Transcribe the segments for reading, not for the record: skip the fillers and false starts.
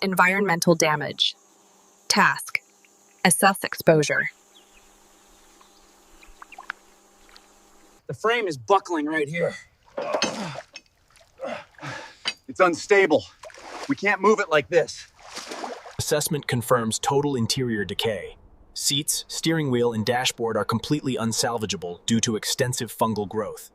Environmental damage. Task: assess exposure. The frame is buckling right here. It's unstable. We can't move it like this. Assessment confirms total interior decay. Seats, steering wheel, and dashboard are completely unsalvageable due to extensive fungal growth.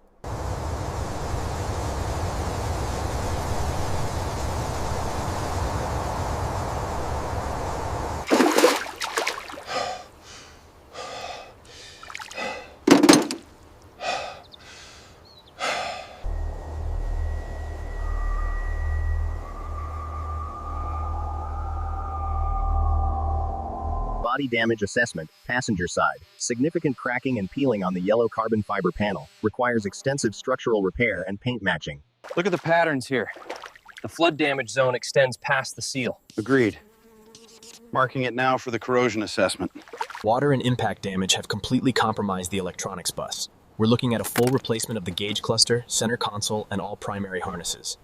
Body damage assessment, passenger side. Significant cracking and peeling on the yellow carbon fiber panel. Requires extensive structural repair and paint matching. Look at the patterns here. The flood damage zone extends past the seal. Agreed. Marking it now for the corrosion assessment. Water and impact damage have completely compromised the electronics bus. We're looking at a full replacement of the gauge cluster, center console, and all primary harnesses.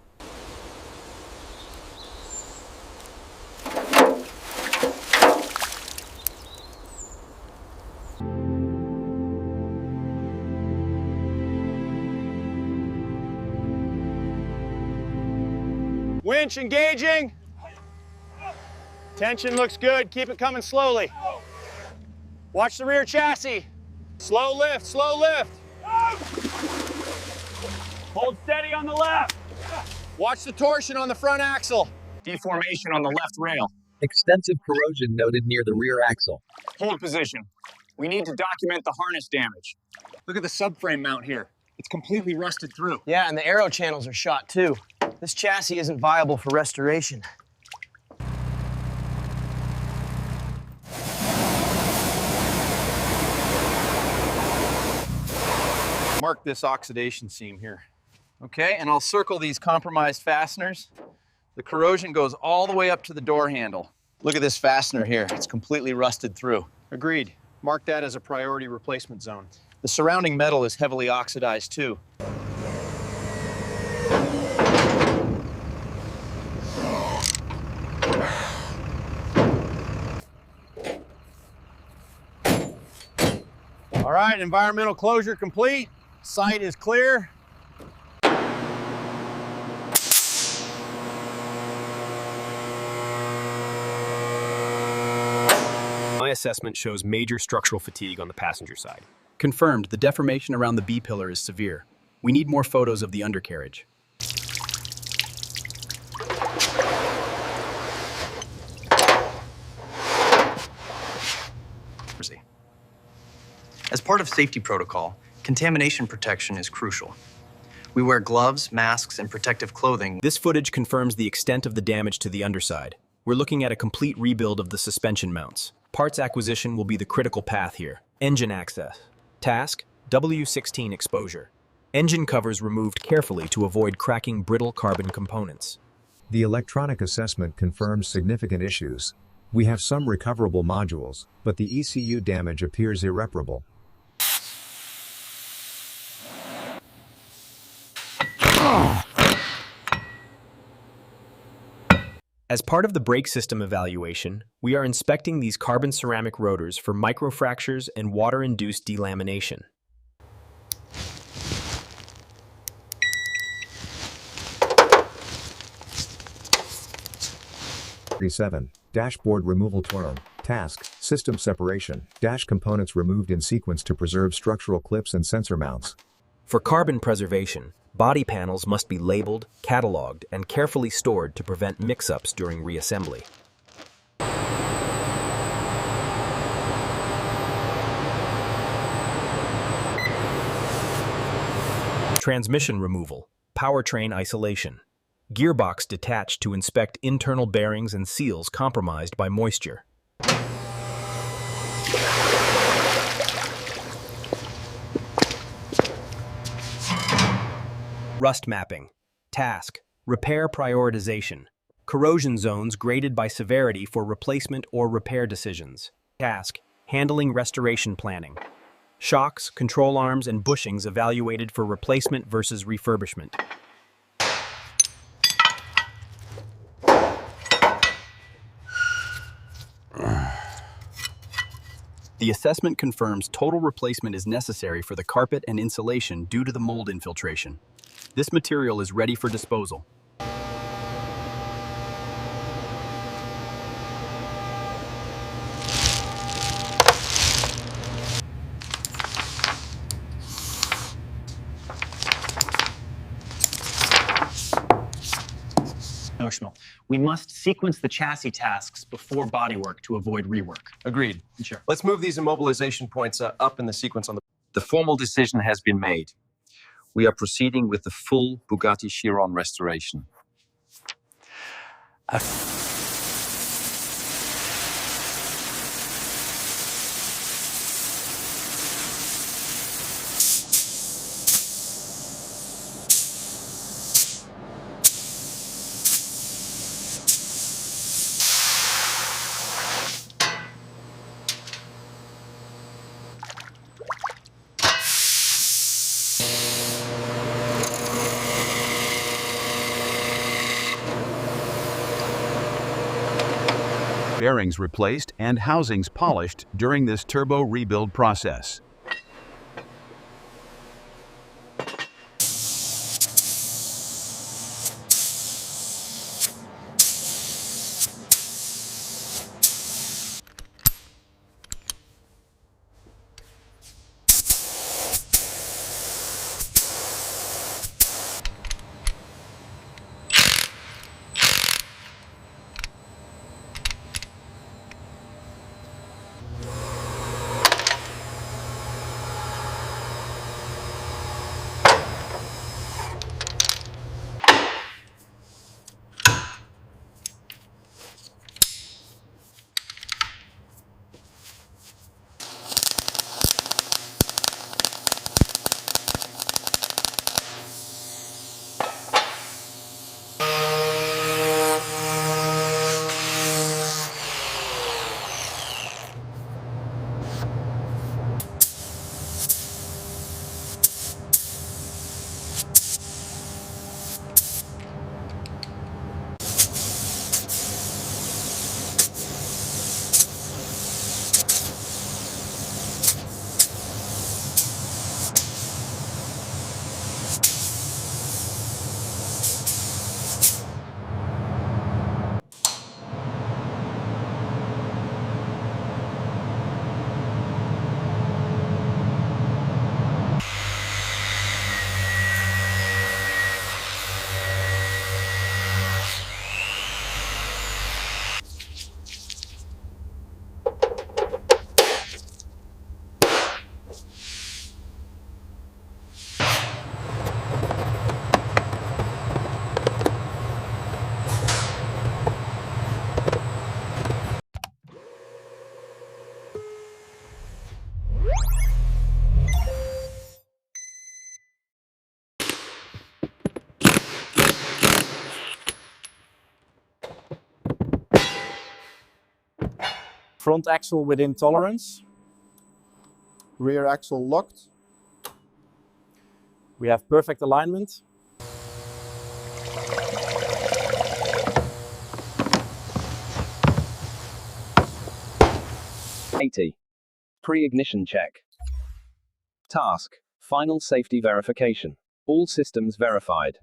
Winch engaging. Tension looks good. Keep it coming slowly. Watch the rear chassis. Slow lift, slow lift. Hold steady on the left. Watch the torsion on the front axle. Deformation on the left rail. Extensive corrosion noted near the rear axle. Hold position. We need to document the harness damage. Look at the subframe mount here. It's completely rusted through. Yeah, and the aero channels are shot too. This chassis isn't viable for restoration. Mark this oxidation seam here. Okay, and I'll circle these compromised fasteners. The corrosion goes all the way up to the door handle. Look at this fastener here. It's completely rusted through. Agreed. Mark that as a priority replacement zone. The surrounding metal is heavily oxidized too. All right, environmental closure complete. Site is clear. My assessment shows major structural fatigue on the passenger side. Confirmed, the deformation around the B-pillar is severe. We need more photos of the undercarriage. As part of safety protocol, contamination protection is crucial. We wear gloves, masks, and protective clothing. This footage confirms the extent of the damage to the underside. We're looking at a complete rebuild of the suspension mounts. Parts acquisition will be the critical path here. Engine access. Task: W16 exposure. Engine covers removed carefully to avoid cracking brittle carbon components. The electronic assessment confirms significant issues. We have some recoverable modules, but the ECU damage appears irreparable. As part of the brake system evaluation, we are inspecting these carbon ceramic rotors for microfractures and water-induced delamination. Dashboard removal turn. Task: system separation. Dash components removed in sequence to preserve structural clips and sensor mounts. For carbon preservation, body panels must be labeled, cataloged, and carefully stored to prevent mix-ups during reassembly. Transmission removal, powertrain isolation. Gearbox detached to inspect internal bearings and seals compromised by moisture. Rust mapping. Task: repair prioritization. Corrosion zones graded by severity for replacement or repair decisions. Task: handling restoration planning. Shocks, control arms, and bushings evaluated for replacement versus refurbishment. The assessment confirms total replacement is necessary for the carpet and insulation due to the mold infiltration. This material is ready for disposal. Notional. We must sequence the chassis tasks before bodywork to avoid rework. Agreed. Sure. Let's move these immobilization points up in the sequence on the... The formal decision has been made. We are proceeding with the full Bugatti Chiron restoration. Bearings replaced and housings polished during this turbo rebuild process. Front axle within tolerance. Rear axle locked. We have perfect alignment. Pre-ignition check. Task. Final safety verification. All systems verified.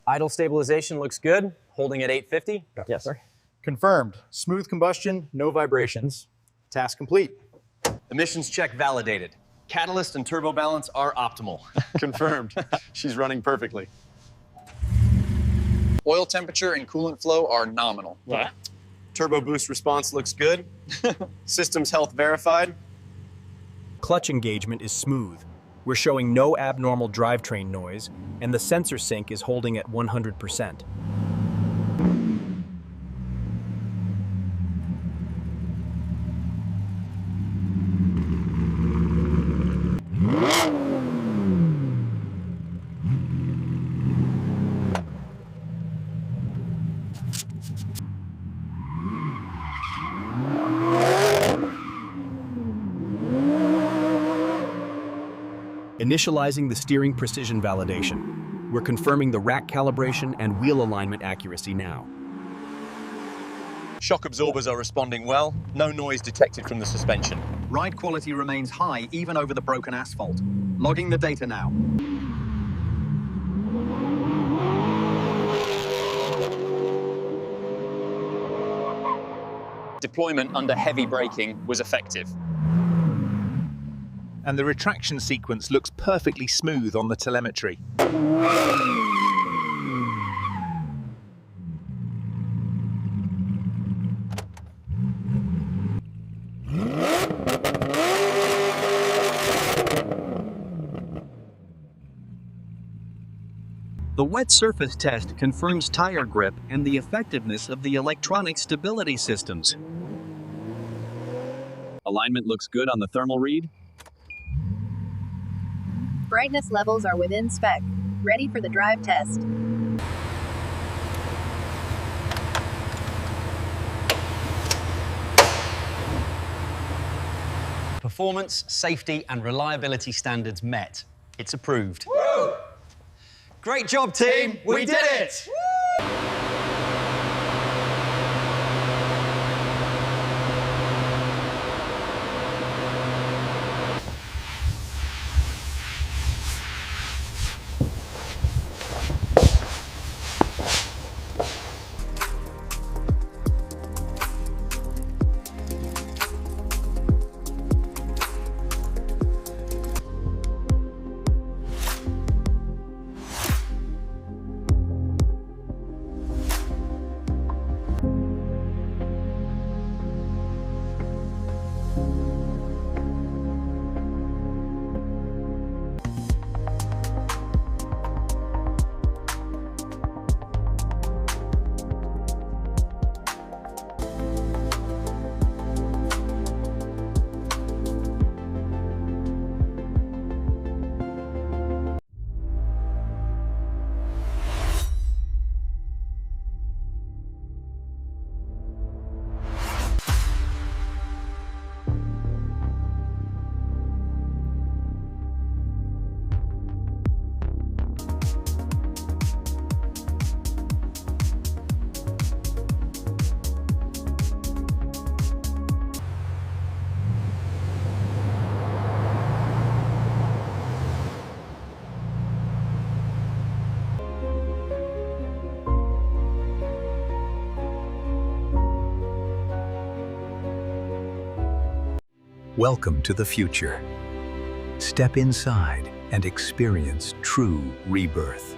Idle stabilization looks good, holding at 850. Yes, sir. Confirmed. Smooth combustion, no vibrations. Task complete. Emissions check validated. Catalyst and turbo balance are optimal. Confirmed. She's running perfectly. Oil temperature and coolant flow are nominal. What? Turbo boost response looks good. Systems health verified. Clutch engagement is smooth. We're showing no abnormal drivetrain noise, and the sensor sync is holding at 100%. Initializing the steering precision validation. We're confirming the rack calibration and wheel alignment accuracy now. Shock absorbers are responding well. No noise detected from the suspension. Ride quality remains high even over the broken asphalt. Logging the data now. Deployment under heavy braking was effective. And the retraction sequence looks perfectly smooth on the telemetry. The wet surface test confirms tire grip and the effectiveness of the electronic stability systems. Alignment looks good on the thermal read. Brightness levels are within spec. Ready for the drive test. Performance, safety, and reliability standards met. It's approved. Woo! Great job, team! We did it! Welcome to the future. Step inside and experience true rebirth.